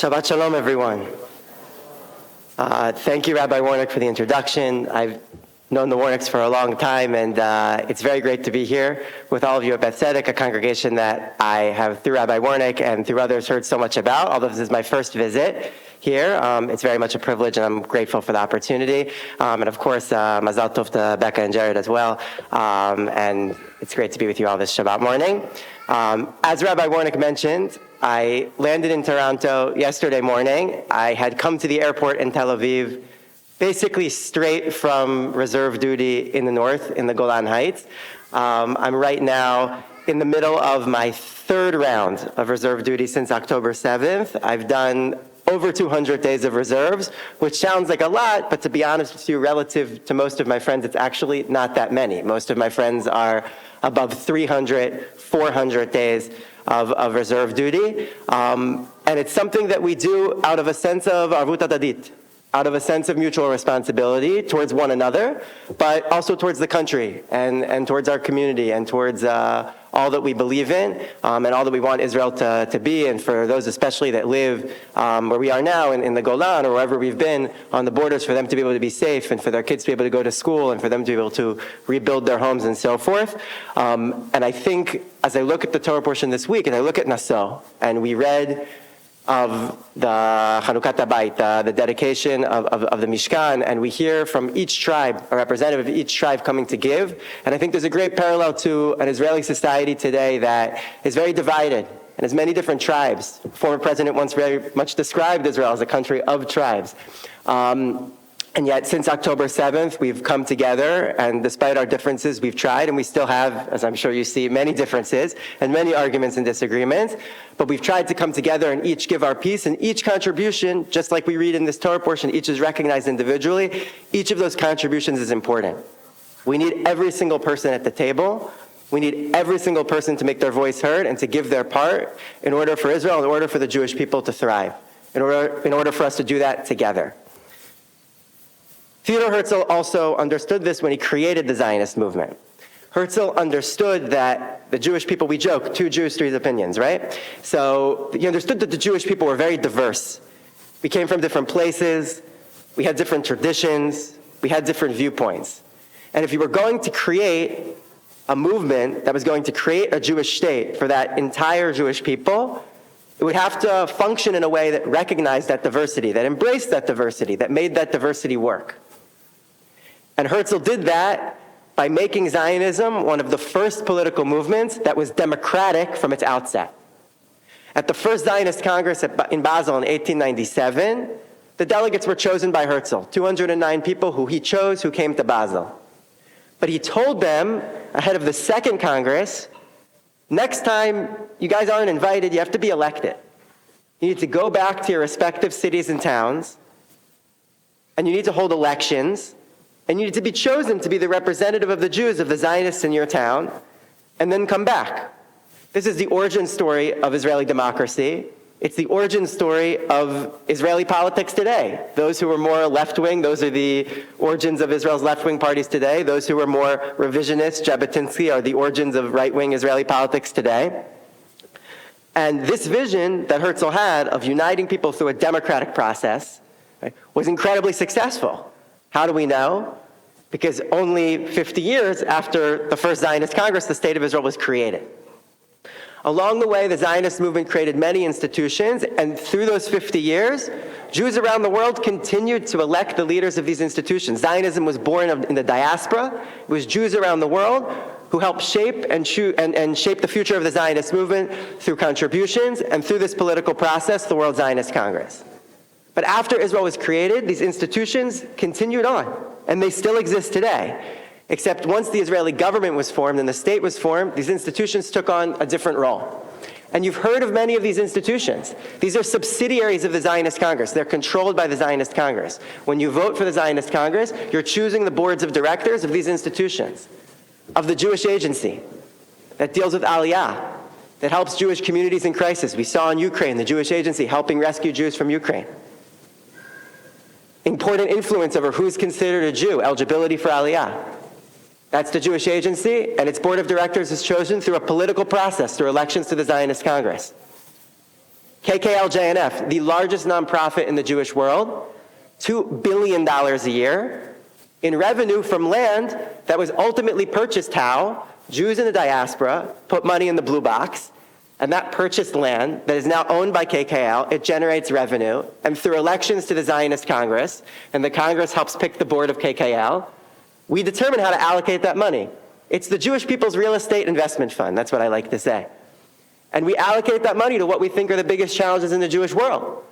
Shabbat Shalom, everyone. Thank you, Rabbi Warnick, for the introduction. I've known the Warnicks for a long time, and it's very great to be here with all of you at Beth Tzedek, a congregation that I have, through Rabbi Warnick and through others, heard so much about, although this is my first visit here. It's very much a privilege, and I'm grateful for the opportunity. And of course, Mazal Tov to Becca and Jared as well. And it's great to be with you all this Shabbat morning. As Rabbi Warnick mentioned, I landed in Toronto yesterday morning. I had come to the airport in Tel Aviv basically straight from reserve duty in the north, in the Golan Heights. I'm right now in the middle of my third round of reserve duty since October 7th. I've done over 200 days of reserves, which sounds like a lot, but to be honest with you, relative to most of my friends, it's actually not that many. Most of my friends are above 300, 400 days of reserve duty. And it's something that we do out of a sense of arvut adadit, out of a sense of mutual responsibility towards one another, but also towards the country and towards our community and towards all that we believe in and all that we want Israel to be, and for those especially that live where we are now in the Golan or wherever we've been on the borders, for them to be able to be safe and for their kids to be able to go to school and for them to be able to rebuild their homes and so forth. And I think as I look at the Torah portion this week and I look at Naso, and we read of the Chanukat Habayit, the dedication of the Mishkan, and we hear from each tribe, a representative of each tribe coming to give. And I think there's a great parallel to an Israeli society today that is very divided and has many different tribes. Former president once very much described Israel as a country of tribes. And yet, since October 7th, we've come together, and despite our differences, we've tried, and we still have, as I'm sure you see, many differences and many arguments and disagreements, but we've tried to come together and each give our piece, and each contribution, just like we read in this Torah portion, each is recognized individually. Each of those contributions is important. We need every single person at the table. We need every single person to make their voice heard and to give their part in order for Israel, in order for the Jewish people to thrive, in order for us to do that together. Theodor Herzl also understood this when he created the Zionist movement. Herzl understood that the Jewish people, we joke, 2 Jews, 3 opinions, right? So he understood that the Jewish people were very diverse. We came from different places, we had different traditions, we had different viewpoints. And if you were going to create a movement that was going to create a Jewish state for that entire Jewish people, it would have to function in a way that recognized that diversity, that embraced that diversity, that made that diversity work. And Herzl did that by making Zionism one of the first political movements that was democratic from its outset. At the first Zionist Congress in Basel in 1897, the delegates were chosen by Herzl, 209 people who he chose who came to Basel. But he told them ahead of the second Congress, next time you guys aren't invited, you have to be elected. You need to go back to your respective cities and towns, and you need to hold elections, and you need to be chosen to be the representative of the Jews, of the Zionists in your town, and then come back. This is the origin story of Israeli democracy. It's the origin story of Israeli politics today. Those who are more left-wing, those are the origins of Israel's left-wing parties today. Those who are more revisionist, Jabotinsky, are the origins of right-wing Israeli politics today. And this vision that Herzl had of uniting people through a democratic process, right, was incredibly successful. How do we know? Because only 50 years after the first Zionist Congress, the State of Israel was created. Along the way, the Zionist movement created many institutions, and through those 50 years, Jews around the world continued to elect the leaders of these institutions. Zionism was born in the diaspora. It was Jews around the world who helped shape and shape the future of the Zionist movement through contributions and through this political process, the World Zionist Congress. But after Israel was created, these institutions continued on, and they still exist today. Except once the Israeli government was formed and the state was formed, these institutions took on a different role. And you've heard of many of these institutions. These are subsidiaries of the Zionist Congress. They're controlled by the Zionist Congress. When you vote for the Zionist Congress, you're choosing the boards of directors of these institutions, of the Jewish Agency that deals with Aliyah, that helps Jewish communities in crisis. We saw in Ukraine, the Jewish Agency helping rescue Jews from Ukraine. Important influence over who's considered a Jew, eligibility for Aliyah. That's the Jewish Agency, and its board of directors is chosen through a political process, through elections to the Zionist Congress. KKL-JNF, the largest nonprofit in the Jewish world, $2 billion a year in revenue from land that was ultimately purchased how? Jews in the diaspora put money in the blue box, and that purchased land that is now owned by KKL, it generates revenue, and through elections to the Zionist Congress, and the Congress helps pick the board of KKL, we determine how to allocate that money. It's the Jewish People's Real Estate Investment Fund, that's what I like to say. And we allocate that money to what we think are the biggest challenges in the Jewish world.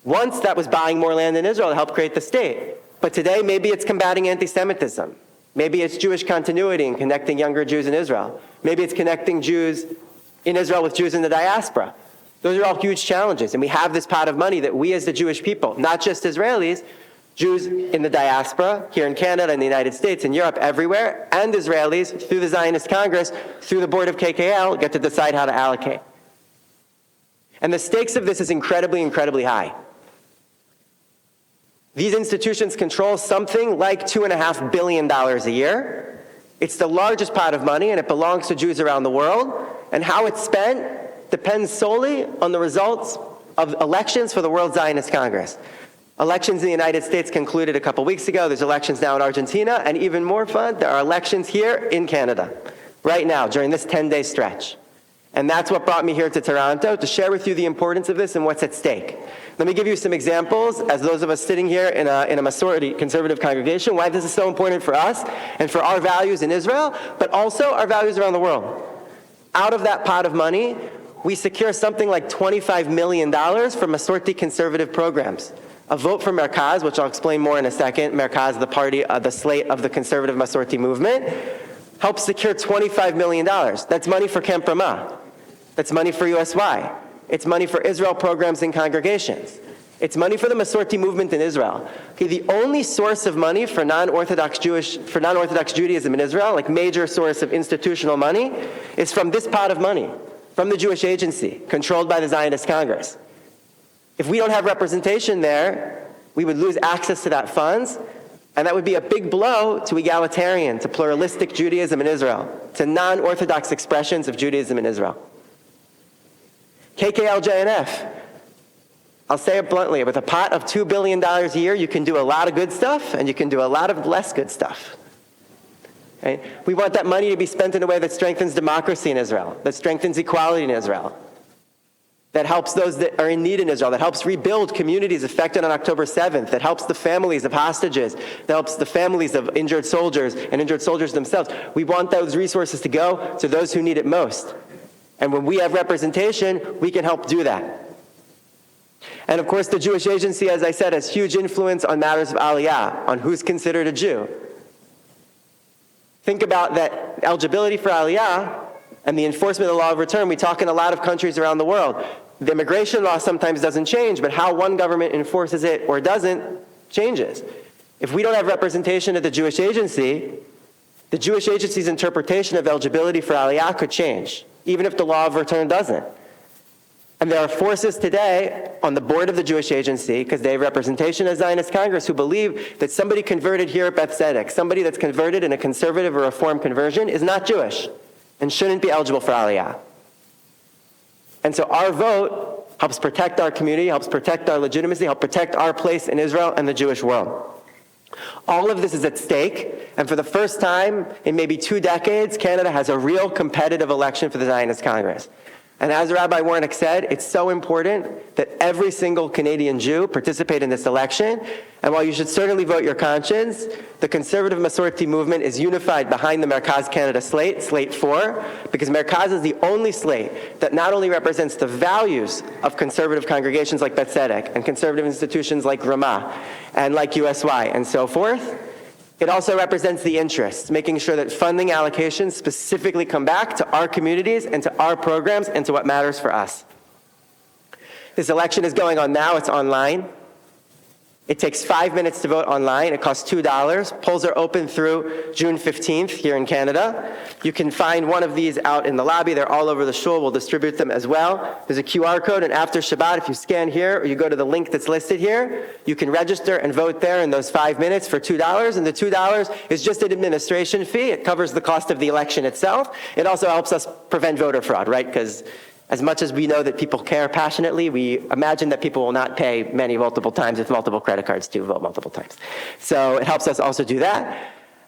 Once that was buying more land in Israel to help create the state. But today, maybe it's combating anti-Semitism. Maybe it's Jewish continuity and connecting younger Jews in Israel. Maybe it's connecting Jews in Israel with Jews in the diaspora. Those are all huge challenges. And we have this pot of money that we as the Jewish people, not just Israelis, Jews in the diaspora, here in Canada, in the United States, in Europe, everywhere, and Israelis, through the Zionist Congress, through the board of KKL, get to decide how to allocate. And the stakes of this is incredibly, incredibly high. These institutions control something like $2.5 billion a year. It's the largest pot of money, and it belongs to Jews around the world. And how it's spent depends solely on the results of elections for the World Zionist Congress. Elections in the United States concluded a couple weeks ago. There's elections now in Argentina, and even more fun, there are elections here in Canada, right now, during this 10-day stretch. And that's what brought me here to Toronto, to share with you the importance of this and what's at stake. Let me give you some examples, as those of us sitting here in a Masorti conservative congregation, why this is so important for us and for our values in Israel, but also our values around the world. Out of that pot of money, we secure something like $25 million for Masorti conservative programs. A vote for Merkaz, which I'll explain more in a second, Merkaz, the party, the slate of the conservative Masorti movement, helps secure $25 million. That's money for Camp Ramah. That's money for USY. It's money for Israel programs and congregations. It's money for the Masorti movement in Israel. Okay, the only source of money for non-Orthodox Judaism in Israel, like major source of institutional money, is from this pot of money, from the Jewish Agency, controlled by the Zionist Congress. If we don't have representation there, we would lose access to that funds, and that would be a big blow to egalitarian, to pluralistic Judaism in Israel, to non-Orthodox expressions of Judaism in Israel. KKL-JNF, I'll say it bluntly, with a pot of $2 billion a year, you can do a lot of good stuff, and you can do a lot of less good stuff. Right? We want that money to be spent in a way that strengthens democracy in Israel, that strengthens equality in Israel, that helps those that are in need in Israel, that helps rebuild communities affected on October 7th, that helps the families of hostages, that helps the families of injured soldiers and injured soldiers themselves. We want those resources to go to those who need it most. And when we have representation, we can help do that. And of course, the Jewish Agency, as I said, has huge influence on matters of Aliyah, on who's considered a Jew. Think about that eligibility for Aliyah and the enforcement of the law of return. We talk in a lot of countries around the world. The immigration law sometimes doesn't change, but how one government enforces it or doesn't changes. If we don't have representation at the Jewish Agency's interpretation of eligibility for Aliyah could change, even if the law of return doesn't. And there are forces today on the board of the Jewish Agency, because they have representation as Zionist Congress, who believe that somebody converted here at Beth Tzedek, somebody that's converted in a conservative or reform conversion, is not Jewish and shouldn't be eligible for Aliyah. And so our vote helps protect our community, helps protect our legitimacy, helps protect our place in Israel and the Jewish world. All of this is at stake, and for the first time in maybe 2 decades, Canada has a real competitive election for the Zionist Congress. And as Rabbi Warnick said, it's so important that every single Canadian Jew participate in this election. And while you should certainly vote your conscience, the conservative Masorti movement is unified behind the Merkaz Canada slate, Slate 4, because Merkaz is the only slate that not only represents the values of conservative congregations like Beth Tzedek and conservative institutions like Ramah and like USY and so forth, it also represents the interests, making sure that funding allocations specifically come back to our communities and to our programs and to what matters for us. This election is going on now. It's online. It takes 5 minutes to vote online. It costs $2. Polls are open through June 15th here in Canada. You can find one of these out in the lobby. They're all over the shul. We'll distribute them as well. There's a QR code, and after Shabbat, if you scan here or you go to the link that's listed here, you can register and vote there in those 5 minutes for $2. And the $2 is just an administration fee. It covers the cost of the election itself. It also helps us prevent voter fraud, right? Because As much as we know that people care passionately, we imagine that people will not pay multiple times with multiple credit cards to vote multiple times. So it helps us also do that.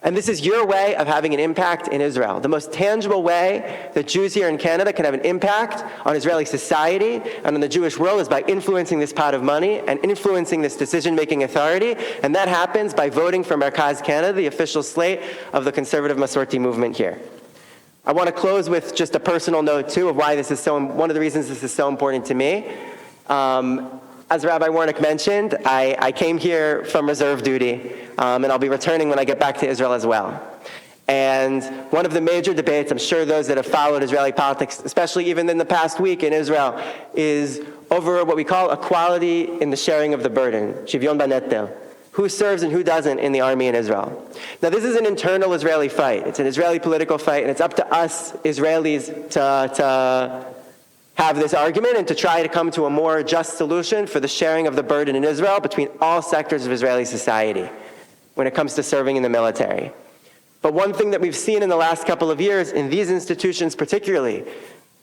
And this is your way of having an impact in Israel. The most tangible way that Jews here in Canada can have an impact on Israeli society and on the Jewish world is by influencing this pot of money and influencing this decision-making authority. And that happens by voting for Merkaz Canada, the official slate of the conservative Masorti movement here. I want to close with just a personal note, too, of why this is one of the reasons this is so important to me. As Rabbi Warnick mentioned, I came here from reserve duty, and I'll be returning when I get back to Israel as well. And one of the major debates, I'm sure those that have followed Israeli politics, especially even in the past week in Israel, is over what we call equality in the sharing of the burden, shivyon banetel. Who serves and who doesn't in the army in Israel. Now, this is an internal Israeli fight. It's an Israeli political fight, and it's up to us Israelis to have this argument and to try to come to a more just solution for the sharing of the burden in Israel between all sectors of Israeli society when it comes to serving in the military. But one thing that we've seen in the last couple of years in these institutions particularly,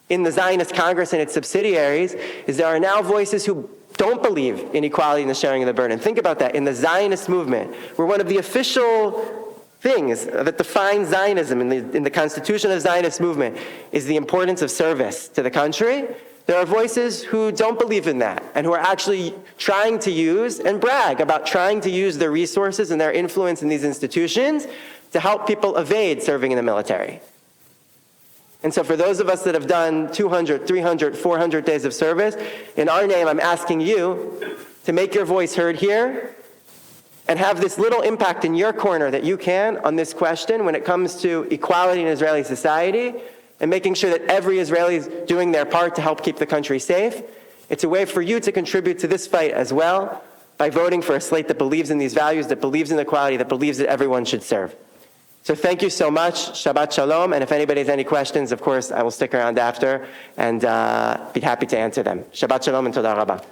in the Zionist Congress and its subsidiaries, is there are now voices who don't believe in equality and the sharing of the burden. Think about that. In the Zionist movement, where one of the official things that define Zionism in the constitution of the Zionist movement is the importance of service to the country, there are voices who don't believe in that and who are actually trying to use and brag about trying to use their resources and their influence in these institutions to help people evade serving in the military. And so for those of us that have done 200, 300, 400 days of service, in our name, I'm asking you to make your voice heard here and have this little impact in your corner that you can on this question when it comes to equality in Israeli society and making sure that every Israeli is doing their part to help keep the country safe. It's a way for you to contribute to this fight as well by voting for a slate that believes in these values, that believes in equality, that believes that everyone should serve. So thank you so much. Shabbat Shalom. And if anybody has any questions, of course, I will stick around after and be happy to answer them. Shabbat Shalom and Toda Rabba.